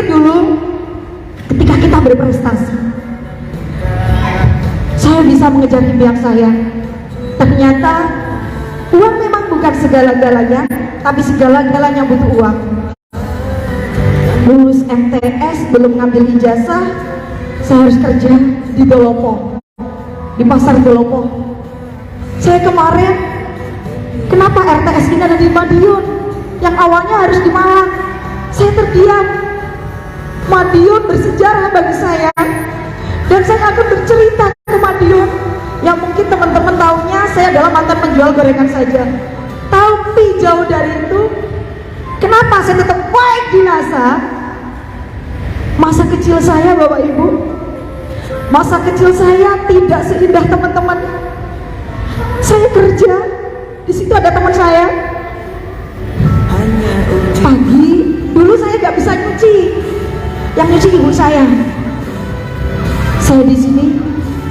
dulu ketika kita berprestasi. Saya bisa mengejar impian saya. Ternyata uang memang bukan segala-galanya, tapi segala-galanya butuh uang. Lulus MTS belum ngambil ijazah, saya harus kerja di Dolopo, di pasar Dolopo. Saya kemarin, kenapa RTS ini ada di Madiun, yang awalnya harus di Malang? Saya terdiam. Madiun bersejarah bagi saya, dan saya akan bercerita ke Madiun. Yang mungkin teman-teman tahunya saya adalah mantan penjual gorengan saja. Tapi jauh dari itu, kenapa saya tetap baik di NASA? Masa kecil saya, Bapak Ibu, masa kecil saya tidak seindah teman-teman. Saya kerja, di situ ada teman saya. Pagi, dulu saya nggak bisa nyuci, yang nyuci ibu saya. Saya di sini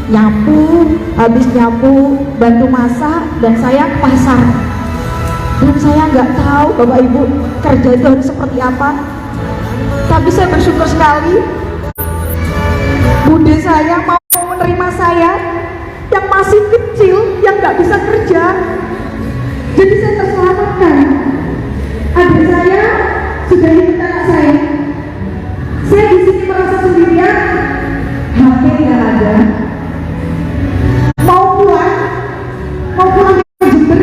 nyapu, habis nyapu bantu masak, dan saya ke pasar. Dan saya nggak tahu Bapak Ibu kerja itu harus seperti apa. Tapi saya bersyukur sekali, bude saya mau menerima saya yang masih kecil, yang nggak bisa kerja. Jadi saya terselamatkan. Adik saya sudah ikut anak saya. Saya di sini merasa sendirian, HP nggak ada. Mau pulang ke Jember,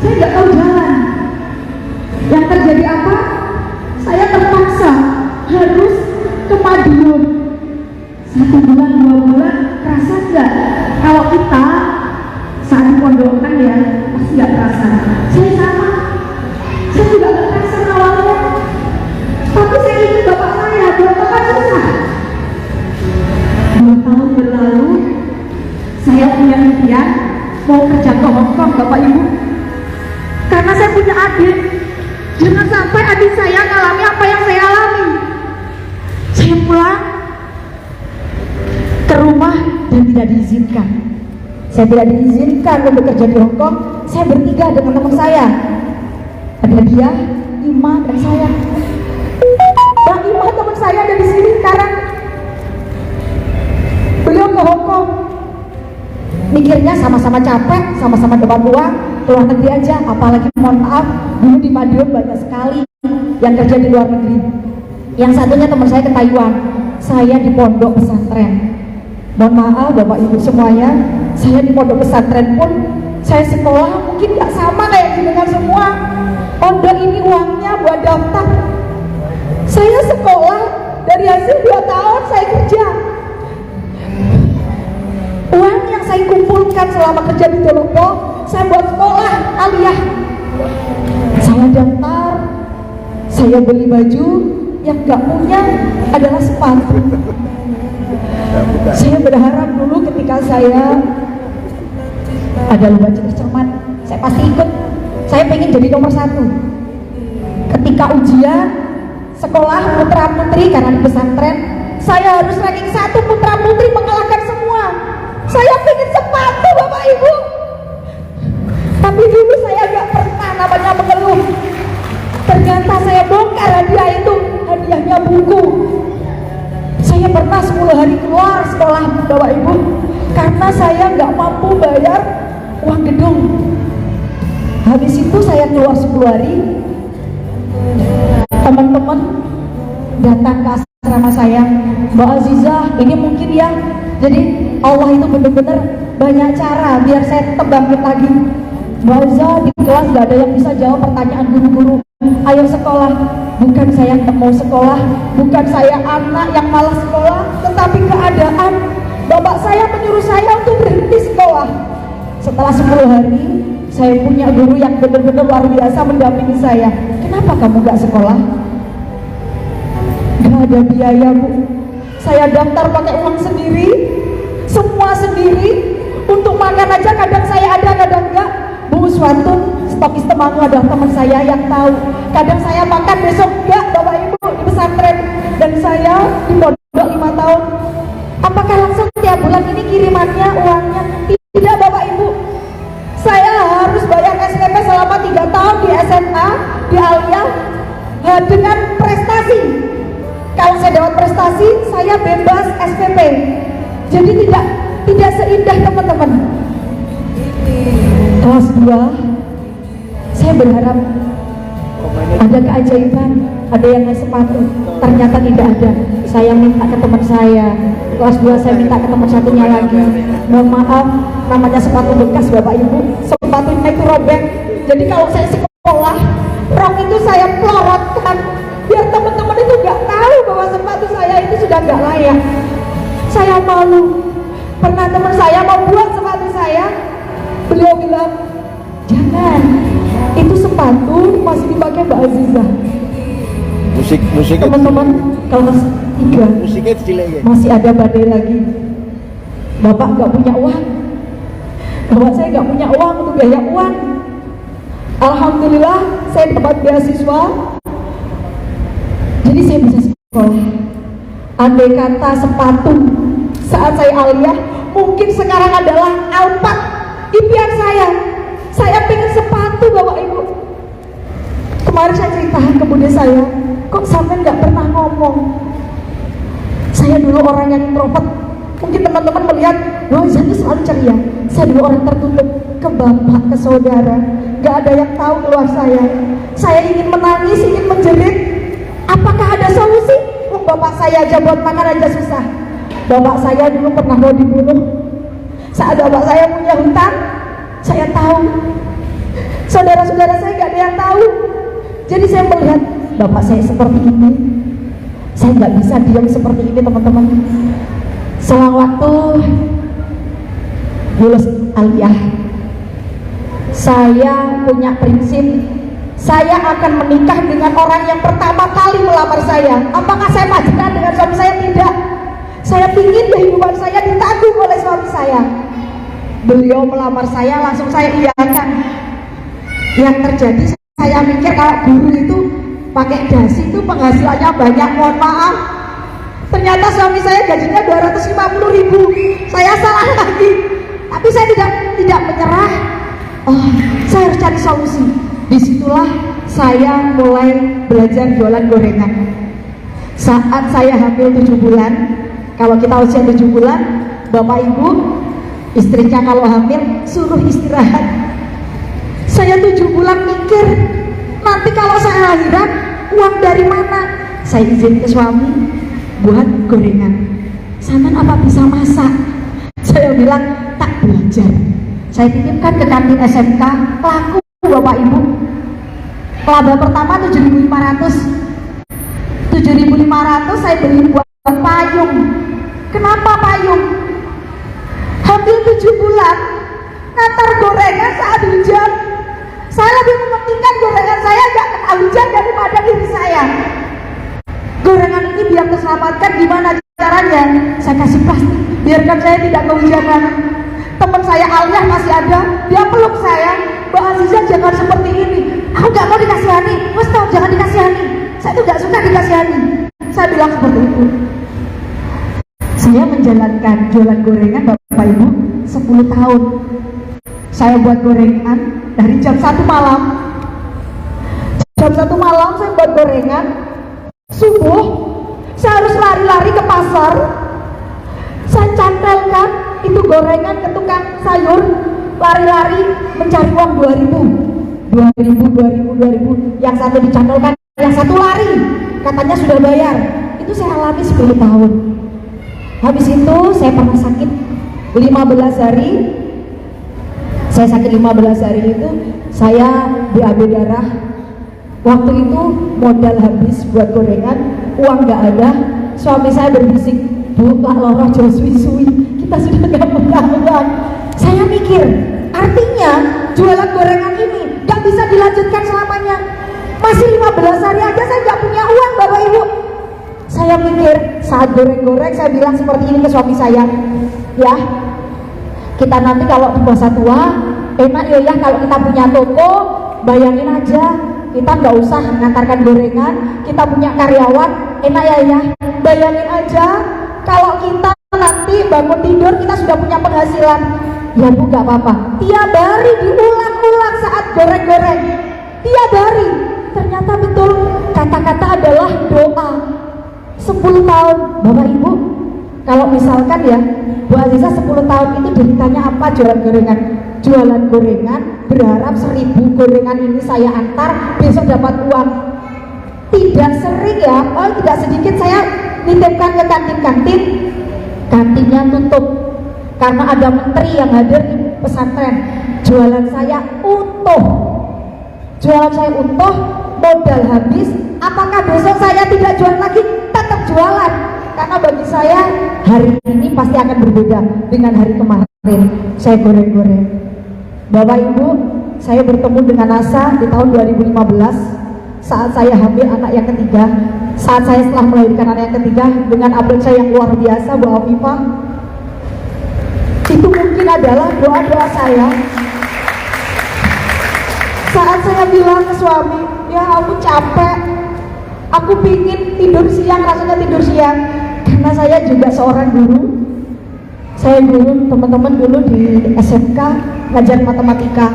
saya nggak tahu jalan. Yang terjadi apa? Saya terpaksa harus ke Madiun. 1 bulan, 2 bulan, kerasa nggak? Kalau kita saat di pondokan ya, pasti nggak terasa. Saya sama, saya juga nggak terasa awalnya. Tapi saya ingat bapak saya, bapak kan susah. 2 tahun berlalu, saya punya impian mau kerja ke Hongkong, Bapak Ibu. Karena saya punya adik, jangan sampai adik saya mengalami apa yang saya alami. Saya pulang ke rumah dan tidak diizinkan. Saya tidak diizinkan untuk bekerja di Hongkong. Saya bertiga dengan teman saya. Ada dia, Ima, dan saya. Bang Ima, teman saya ada di sini sekarang. Beliau ke Hongkong. Mikirnya sama-sama capek, sama-sama dapat uang, keluar negeri aja. Apalagi mohon maaf, dulu di Madiun banyak sekali yang kerja di luar negeri. Yang satunya teman saya ke Taiwan, saya di pondok pesantren. Mohon maaf Bapak Ibu semuanya, saya di pondok pesantren pun saya sekolah mungkin gak sama kayak dengan semua. Pondok ini uangnya buat daftar. Saya sekolah dari hasil 2 tahun saya kerja. Uang yang saya kumpulkan selama kerja di Dolopo, saya buat sekolah aliyah. Saya daftar, saya beli baju, yang gak punya adalah sepatu. Saya berharap dulu ketika saya ada lomba cermat, saya pasti ikut. Saya pengen jadi nomor 1. Ketika ujian sekolah putra putri, karena di pesantren saya harus ranking 1 putra putri, mengalahkan semua. Saya pengen sepatu Bapak Ibu. Tapi dulu saya gak pernah namanya mengeluh. Ternyata saya bongkar hadiah itu, hadiahnya buku. Saya pernah 10 hari keluar sekolah Bapak Ibu, karena saya gak mampu bayar uang gedung. Habis itu saya keluar 10 hari, teman-teman datang ke asrama saya, Mbak Azizah, ini mungkin ya. Jadi Allah itu benar-benar banyak cara biar saya tetap bangkit lagi. Mbak Azizah, di kelas gak ada yang bisa jawab pertanyaan guru-guru. Ayo sekolah. Bukan saya yang mau sekolah, bukan saya anak yang malas sekolah, tetapi keadaan bapak saya menyuruh saya untuk berhenti sekolah. Setelah 10 hari, saya punya guru yang benar-benar luar biasa mendampingi saya. Kenapa kamu gak sekolah? Gak ada biaya Bu. Saya daftar pakai uang sendiri, semua sendiri. Untuk makan aja kadang saya ada, kadang enggak. Bu Uswatun, stokis Temanggung adalah teman saya yang tahu. Kadang saya makan, besok enggak Bapak Ibu di pesantren. Dan saya di pondok 5 tahun. Apakah langsung tiap bulan ini kirimannya, uangnya? Tidak Bapak Ibu. Saya harus bayar SPP selama 3 tahun di SMA, di Aliyah, dengan prestasi. Kalau saya dapat prestasi, saya bebas SPP. Jadi tidak seindah teman-teman. Kelas 2, saya berharap ada keajaiban, ada yang naik sepatu. Ternyata tidak ada. Saya minta ke teman saya. Kelas 2 saya minta ke teman satunya lagi. Mohon maaf, namanya sepatu bekas Bapak Ibu. Sepatunya itu robek. Jadi kalau saya sekolah, rok itu saya pelorotkan biar teman-teman itu nggak tahu bahwa sepatu saya itu sudah nggak layak. Saya malu. Pernah teman saya mau buang sepatu saya, beliau bilang, jangan, itu sepatu masih dipakai Mbak Aziza. Musik teman-teman, kelas 3 musiknya masih ada badai lagi. Bapak nggak punya uang, bapak saya nggak punya uang untuk biaya uang. Alhamdulillah saya dapat beasiswa, jadi saya bisa sekolah. Andai kata sepatu saat saya aliyah mungkin sekarang adalah Alphard impian saya. Saya pengen sepatu Bapak Ibu. Kemarin saya cerita ke bunda saya, kok sampai nggak pernah ngomong. Saya dulu orang yang introvert. Mungkin teman-teman melihat, wah saya itu selalu ceria. Saya dulu orang tertutup, ke bapak, ke saudara, nggak ada yang tahu keluar saya. Saya ingin menangis, ingin menjerit. Apakah ada solusi? Bapak saya aja buat makan aja susah. Bapak saya dulu pernah mau dibunuh. Saat bapak saya punya hutang, saya tahu. Saudara-saudara saya nggak ada yang tahu. Jadi saya melihat bapak saya seperti ini. Saya nggak bisa diam seperti ini teman-teman. Selang waktu lulus aliyah, saya punya prinsip. Saya akan menikah dengan orang yang pertama kali melamar saya. Apakah saya pacaran dengan suami saya? Tidak. Saya ingin kehidupan saya ditanggung oleh suami saya. Beliau melamar saya, langsung saya iyakan. Yang terjadi, saya mikir kalau guru itu pakai dasi itu penghasilannya banyak. Mohon maaf, ternyata suami saya gajinya 250.000. Saya salah lagi. Tapi saya tidak menyerah. Oh, saya harus cari solusi. Disitulah saya mulai belajar jualan gorengan. Saat saya hamil 7 bulan, kalau kita usia 7 bulan, bapak ibu, istrinya kalau hamil suruh istirahat. Saya 7 bulan mikir, nanti kalau saya lahiran, uang dari mana? Saya izin ke suami, buat gorengan. Saman apa bisa masak? Saya bilang, tak belajar. Saya titipkan ke kantin SMK, laku bapak ibu. Laba pertama 7.500. 7.500 saya beli buat payung. Kenapa payung? Hampir 7 bulan ngantar gorengan saat hujan. Saya lebih mementingkan gorengan saya gak kena hujan daripada diri saya. Gorengan ini biar terselamatkan, gimana caranya? Saya kasih plastik, biarkan saya tidak kehujanan. Teman saya aliyah masih ada, dia peluk saya, Mbak Aziza jangan seperti ini. Aku gak mau dikasihani, Mas tahu jangan dikasihani. Saya tuh gak suka dikasihani. Saya bilang seperti itu. Saya menjalankan jualan gorengan Bapak Ibu 10 tahun. Saya buat gorengan dari jam 1 malam. Jam 1 malam saya buat gorengan. Subuh saya harus lari-lari ke pasar. Saya cantelkan itu gorengan ke tukang sayur, lari-lari mencari uang 2.000. Yang satu dicantolkan, yang satu lari, katanya sudah bayar. Itu saya alami 10 tahun. Habis itu saya pernah sakit 15 hari. Saya sakit 15 hari itu, saya BAB darah. Waktu itu modal habis buat gorengan, uang gak ada. Suami saya berbisik, Bu, Pak Loro jauh suwi-suwi, kita sudah gak punya uang. Saya mikir, artinya jualan gorengan ini gak bisa dilanjutkan selamanya. Masih 15 hari aja saya gak punya uang Bapak Ibu. Saya mikir, saat goreng-goreng saya bilang seperti ini ke suami saya, ya kita nanti kalau di masa tua enak ya kalau kita punya toko, bayangin aja kita nggak usah mengantarkan gorengan, kita punya karyawan, enak ya bayangin aja kalau kita nanti bangun tidur kita sudah punya penghasilan. Ya Bu, nggak apa-apa, tiap hari diulang-ulang saat goreng-goreng, tiap hari. Ternyata betul, kata-kata adalah doa. 10 tahun. Bapak Ibu, kalau misalkan ya Bu Aziza 10 tahun itu ditanya apa jualan gorengan? Jualan gorengan, berharap 1000 gorengan ini saya antar, besok dapat uang. Tidak sering ya, tidak sedikit saya nitipkan ke kantin-kantin, kantinnya tutup karena ada menteri yang hadir di pesantren. Jualan saya utuh, modal habis. Apakah besok saya tidak jualan lagi? Tetap jualan, karena bagi saya hari ini pasti akan berbeda dengan hari kemarin. Saya goreng-goreng. Bapak Ibu, saya bertemu dengan Asa di tahun 2015 saat saya hamil anak yang ketiga. Saat saya setelah melahirkan anak yang ketiga dengan upload saya yang luar biasa, Bu Afifah, itu mungkin adalah doa-doa saya saat saya bilang ke suami, ya aku capek, aku pingin tidur siang, rasanya tidur siang. Karena saya juga seorang guru, saya guru teman-teman dulu di SMK ngajar matematika.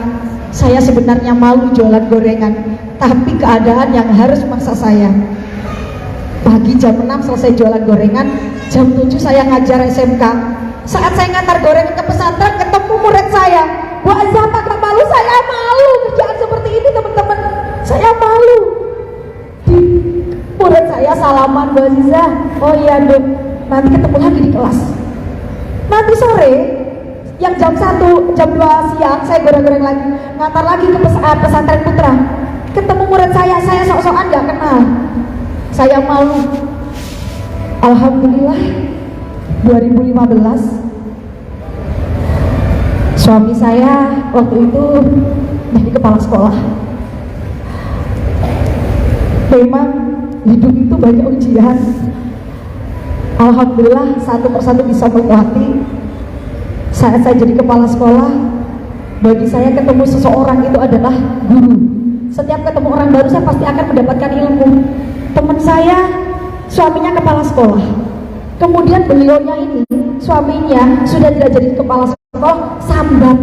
Saya sebenarnya malu jualan gorengan, tapi keadaan yang harus maksa saya. Pagi jam 6 selesai jualan gorengan, jam 7 saya ngajar SMK. Saat saya ngantar gorengan ke pesantren, ketemu murid saya. Bu Aziza, gak malu? Saya malu kerjaan seperti ini, teman-teman. Saya malu. Di murid saya salaman, Bu Aziza, oh iya dok, nanti ketemu lagi di kelas. Nanti sore, yang jam 1, jam 2 siang, saya goreng-goreng lagi, ngantar lagi ke pesantren putra. Ketemu murid saya sok-sokan gak kenal. Saya malu. Alhamdulillah 2015 suami saya waktu itu jadi kepala sekolah. Memang hidup itu banyak ujian. Alhamdulillah satu persatu bisa melewati. Saat saya jadi kepala sekolah, bagi saya ketemu seseorang itu adalah guru. Setiap ketemu orang baru saya pasti akan mendapatkan ilmu. Teman saya suaminya kepala sekolah, kemudian beliaunya ini suaminya sudah tidak jadi kepala sekolah, sambat.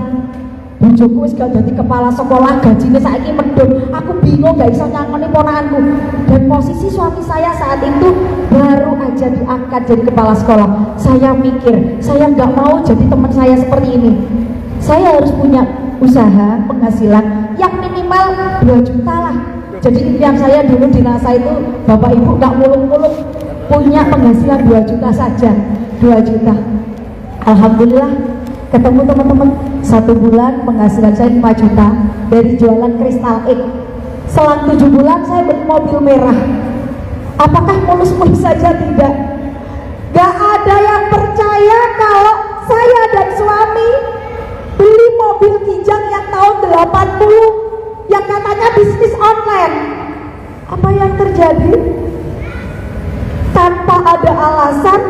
Bojoku wis gak jadi kepala sekolah, gajinya saiki medhun, aku bingung gak iso nyangoni ponakanku. Dan posisi suami saya saat itu baru aja diangkat jadi kepala sekolah. Saya mikir, saya gak mau jadi teman saya seperti ini. Saya harus punya usaha penghasilan yang minimal 2 juta lah. Jadi impian saya dulu di NASA itu, Bapak Ibu gak muluk-muluk, punya penghasilan 2 juta saja, 2 juta. Alhamdulillah ketemu teman-teman, 1 bulan penghasilan saya 5 juta dari jualan Kristal X. Selang 7 bulan saya beli mobil merah. Apakah mulus-mulus saja? Tidak. Gak ada yang percaya kalau saya dan suami beli mobil Kijang yang tahun 80 yang katanya bisnis online. Apa yang terjadi? Tanpa ada alasan,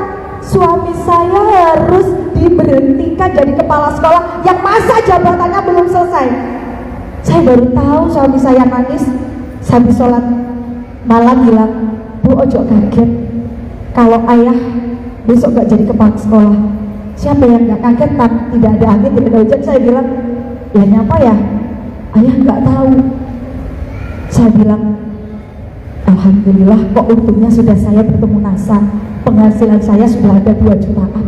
suami saya harus diberhentikan jadi kepala sekolah yang masa jabatannya belum selesai. Saya baru tahu suami saya nangis sambil sholat malam, bilang, Bu, ojo kaget kalau ayah besok gak jadi kepala sekolah. Siapa yang gak kaget? Tidak ada angin, tidak ada hujan. Saya bilang, ya nyapa ya? Ayah gak tahu. Saya bilang, alhamdulillah kok untungnya sudah saya bertemu NASA, penghasilan saya sudah ada 2 jutaan.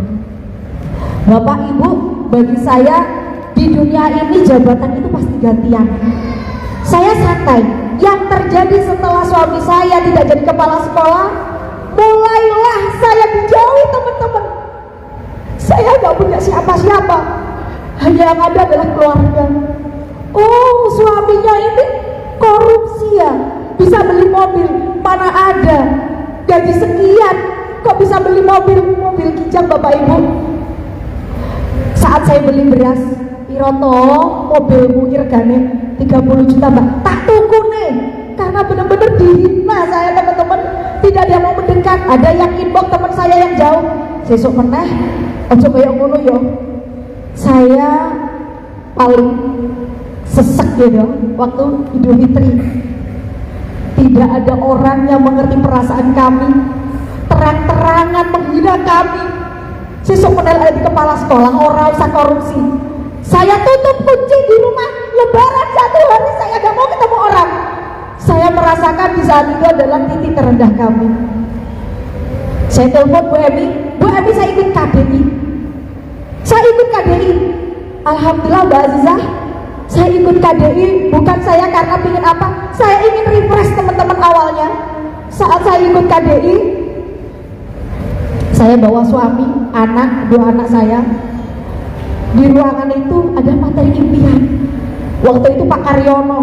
Bapak Ibu, bagi saya di dunia ini jabatan itu pasti gantian. Saya santai. Yang terjadi setelah suami saya tidak jadi kepala sekolah, mulailah saya dijauhi teman-teman. Saya gak punya siapa-siapa, hanya yang ada adalah keluarga. Oh, suaminya ini korupsi ya, bisa beli mobil, mana ada gaji sekian kok bisa beli mobil Kijang. Bapak Ibu, saat saya beli beras, piroto mobilmu regane 30 juta Mbak, tak tuku nih, karena benar-benar dihina saya teman-teman. Tidak ada yang mau mendekat, ada yang inbox teman saya yang jauh. Sesuk meneh ojo kayak ngono yo. Saya paling sesek gitu waktu Idul Fitri. Tidak ada orang yang mengerti perasaan kami, terang-terangan menghina kami. Sesuk meneh ada di kepala sekolah, orang usah korupsi. Saya tutup kunci di rumah, lebaran 1 hari saya gak mau ketemu orang. Saya merasakan di saat itu adalah titik terendah kami. Saya telepon Bu Emi, Bu Emi saya ikut KDI. Saya ikut KDI. Alhamdulillah Mbak Azizah, saya ikut KDI bukan saya karena ingin apa, saya ingin refresh teman-teman awalnya. Saat saya ikut KDI, saya bawa suami, anak, 2 anak saya. Di ruangan itu ada materi impian. Waktu itu Pak Karyono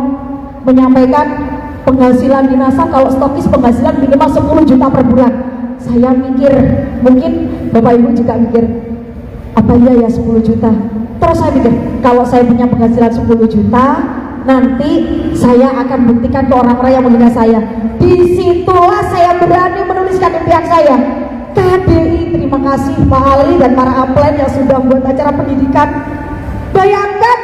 menyampaikan penghasilan dinasa kalau stokis penghasilan minimal 10 juta per bulan. Saya mikir, mungkin Bapak Ibu juga mikir, apa iya ya 10 juta? Terus saya pikir, kalau saya punya penghasilan 10 juta, nanti saya akan buktikan ke orang-orang yang menghina saya. Disitulah saya berani menuliskan impian saya. KDI, terima kasih Pak Ali dan para upline yang sudah membuat acara pendidikan. Bayangkan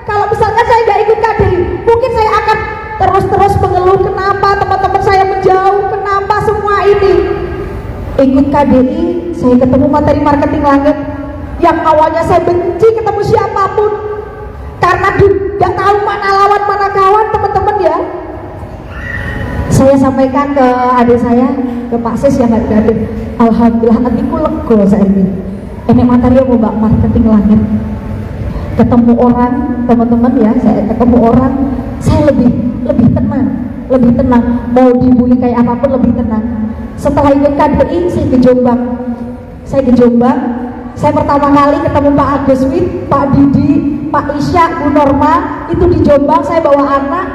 kalau misalkan saya nggak ikut KDI, mungkin saya akan terus-terus mengeluh kenapa teman-teman saya menjauh, kenapa semua ini. Ikut KDI, saya ketemu materi marketing langit yang awalnya saya benci ketemu siapapun karena nggak tahu mana lawan mana kawan teman-teman ya. Saya sampaikan ke adik saya, ke Pak Sis yang hadir. Alhamdulillah hatiku lego saya ini materi yang mbak marketing langit. Ketemu orang teman-teman ya, saya ketemu orang, saya lebih tenang, mau dibully kayak apapun lebih tenang. Setelah ikut KDI, saya ke Jombang. Saya pertama kali ketemu Pak Agus Wid, Pak Didi, Pak Isya, Bu Norma, itu di Jombang. Saya bawa anak,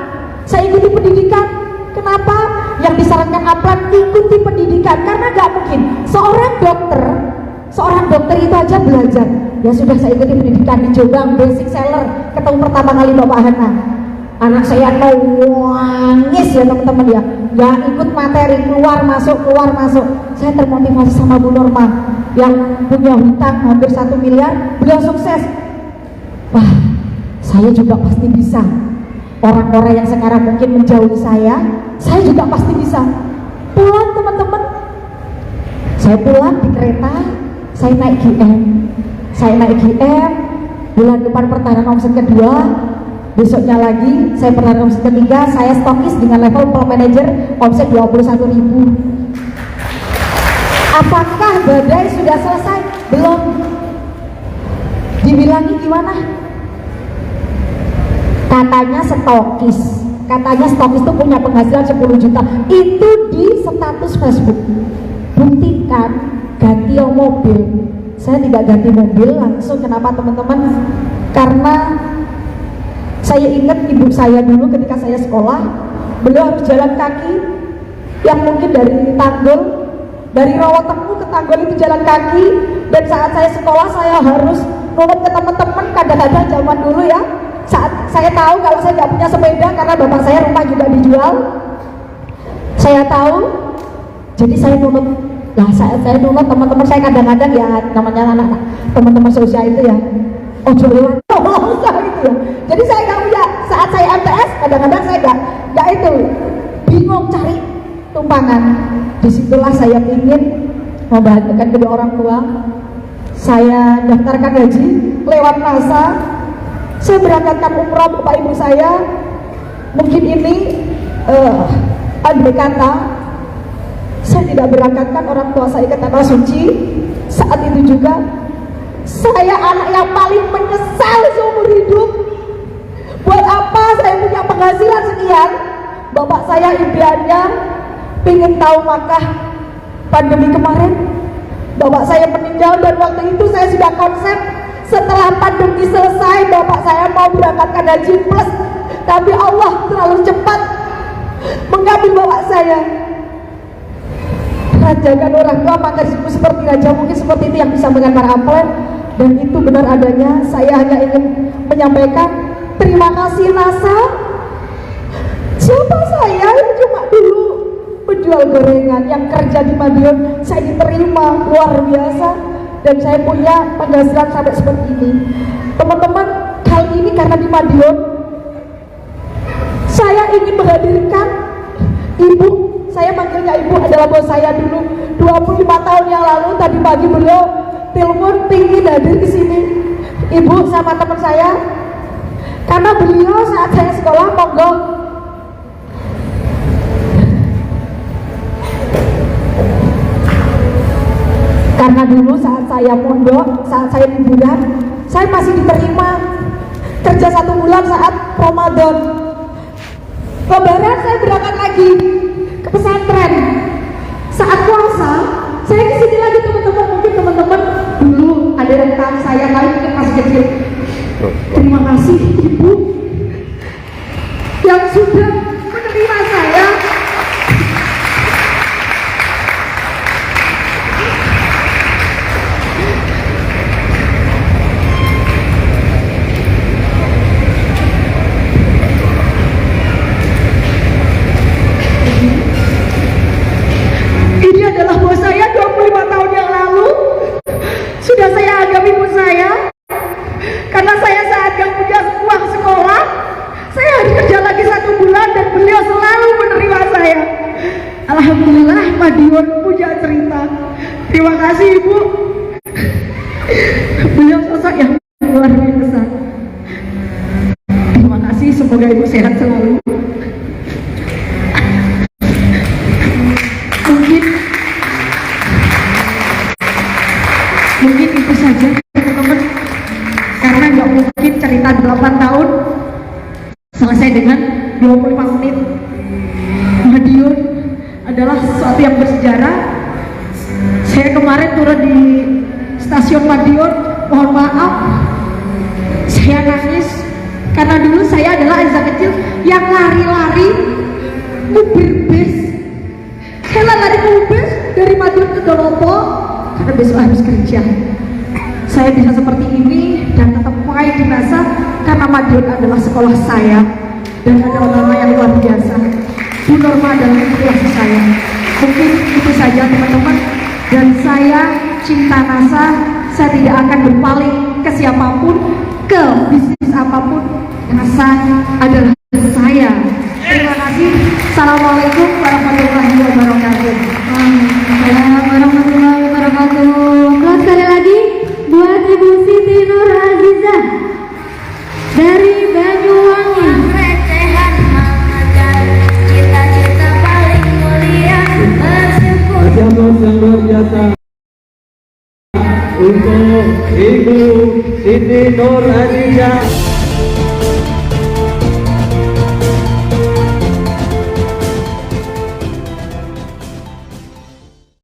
saya ikuti pendidikan. Kenapa? Yang disarankan upline ikuti pendidikan, karena gak mungkin seorang dokter itu aja belajar. Ya sudah, saya ikuti pendidikan di Jombang, basic seller. Ketemu pertama kali Bapak Hana, anak saya nangis ya teman-teman ya, nggak ikut materi, keluar masuk. Saya termotivasi sama Bu Norma yang punya hutang hampir 1 miliar, beliau sukses. Wah, saya juga pasti bisa. Orang-orang yang sekarang mungkin menjauhi saya juga pasti bisa. Pulang teman-teman, saya pulang di kereta, saya naik GM, bulan depan pertahanan omset kedua, besoknya lagi saya pertahanan omset ketiga, saya stokis dengan level pro manager omset 21.000. Apakah badai sudah selesai? Belum. Dibilangi gimana? Katanya stokis itu punya penghasilan 10 juta. Itu di status Facebook. Buktikan ganti mobil. Saya tidak ganti mobil langsung. Kenapa teman-teman? Karena saya ingat ibu saya dulu ketika saya sekolah, beliau harus jalan kaki yang mungkin dari Tanggul, dari Rawatemuh ke Tanggul itu jalan kaki. Dan saat saya sekolah saya harus nurut ke teman-teman. Kadang-kadang zaman dulu ya, saat saya tahu kalau saya nggak punya sepeda karena bapak saya rumah juga dijual, saya tahu, jadi saya nurut. Nah, saya nurut teman-teman saya kadang-kadang ya, namanya anak-anak teman-teman sosial itu ya, ojo lewat gitu ya. Jadi saya nggak punya, saat saya MTS kadang-kadang saya nggak itu, bingung cari tumpangan. Disitulah saya ingin membahagiakan kedua orang tua. Saya daftarkan haji lewat NASA. Saya berangkatkan umroh bapak ibu saya. Mungkin ini andai kata saya tidak berangkatkan orang tua saya ke tanah suci, saat itu juga saya anak yang paling menyesal seumur hidup. Buat apa saya punya penghasilan sekian? Bapak saya impiannya ingin tahu Makkah. Pandemi kemarin bapak saya meninggal, dan waktu itu saya sudah konsep setelah pandemi selesai bapak saya mau berangkatkan haji plus, tapi Allah terlalu cepat mengambil bapak saya. Rajakan orang tua maka disebut seperti raja, mungkin seperti itu yang disampaikan para upline, dan itu benar adanya. Saya hanya ingin menyampaikan terima kasih NASA. Siapa saya yang cuma dulu penjual gorengan yang kerja di Madiun, saya diterima luar biasa dan saya punya penghasilan sampai seperti ini. Teman-teman, kali ini karena di Madiun saya ingin menghadirkan ibu, saya manggilnya ibu, adalah bos saya dulu 25 tahun yang lalu. Tadi pagi beliau telepon pingin hadir di sini, ibu sama teman saya, karena beliau saat saya sekolah monggo. Karena dulu saat saya pondok, saat saya liburan, saya masih diterima kerja 1 bulan saat Ramadan. Lebaran saya berangkat lagi ke pesantren. Saat puasa, saya ke sini lagi teman-teman. Mungkin teman-teman dulu ada yang tahu saya kali mungkin masih kecil. Terima kasih Ibu yang sudah menerima saya. Ini adalah bos saya 25 tahun yang lalu. Sudah saya anggap ibu saya. Karena saya saat gak punya uang sekolah, saya harus kerja lagi 1 bulan dan beliau selalu menerima saya. Alhamdulillah Madiun punya cerita. Terima kasih Ibu. Beliau sosok yang luar biasa. Terima kasih, semoga Ibu sehat selalu. Mungkin itu saja teman-teman, karena nggak mungkin cerita 8 tahun selesai dengan 25 menit. Madiun adalah sesuatu yang bersejarah. Saya kemarin turun di stasiun Madiun, mohon maaf saya nangis karena dulu saya adalah Aiza kecil yang lari-lari mobil bis. Saya lari mobil bis dari Madiun ke Dolopo karena besok harus kerja. Saya bisa seperti ini dan tetap pakai dirasa karena Madiun adalah sekolah saya dan ada orang yang luar biasa. Bu Norma adalah inspirasi saya. Mungkin itu saja teman-teman, dan saya cinta Nasa. Saya tidak akan berpaling ke siapapun, ke bisnis apapun. Nasa adalah saya. Terima kasih. Assalamualaikum warahmatullahi wabarakatuh. Waalaikumsalam warahmatullahi wabarakatuh. Kelas sekali lagi buat Ibu Siti Nur Azizah dari Banyuwangi. Recehan mengejar cita-cita paling mulia, bersyukur. Aplaus yang luar biasa untuk Ibu Siti Nur Azizah.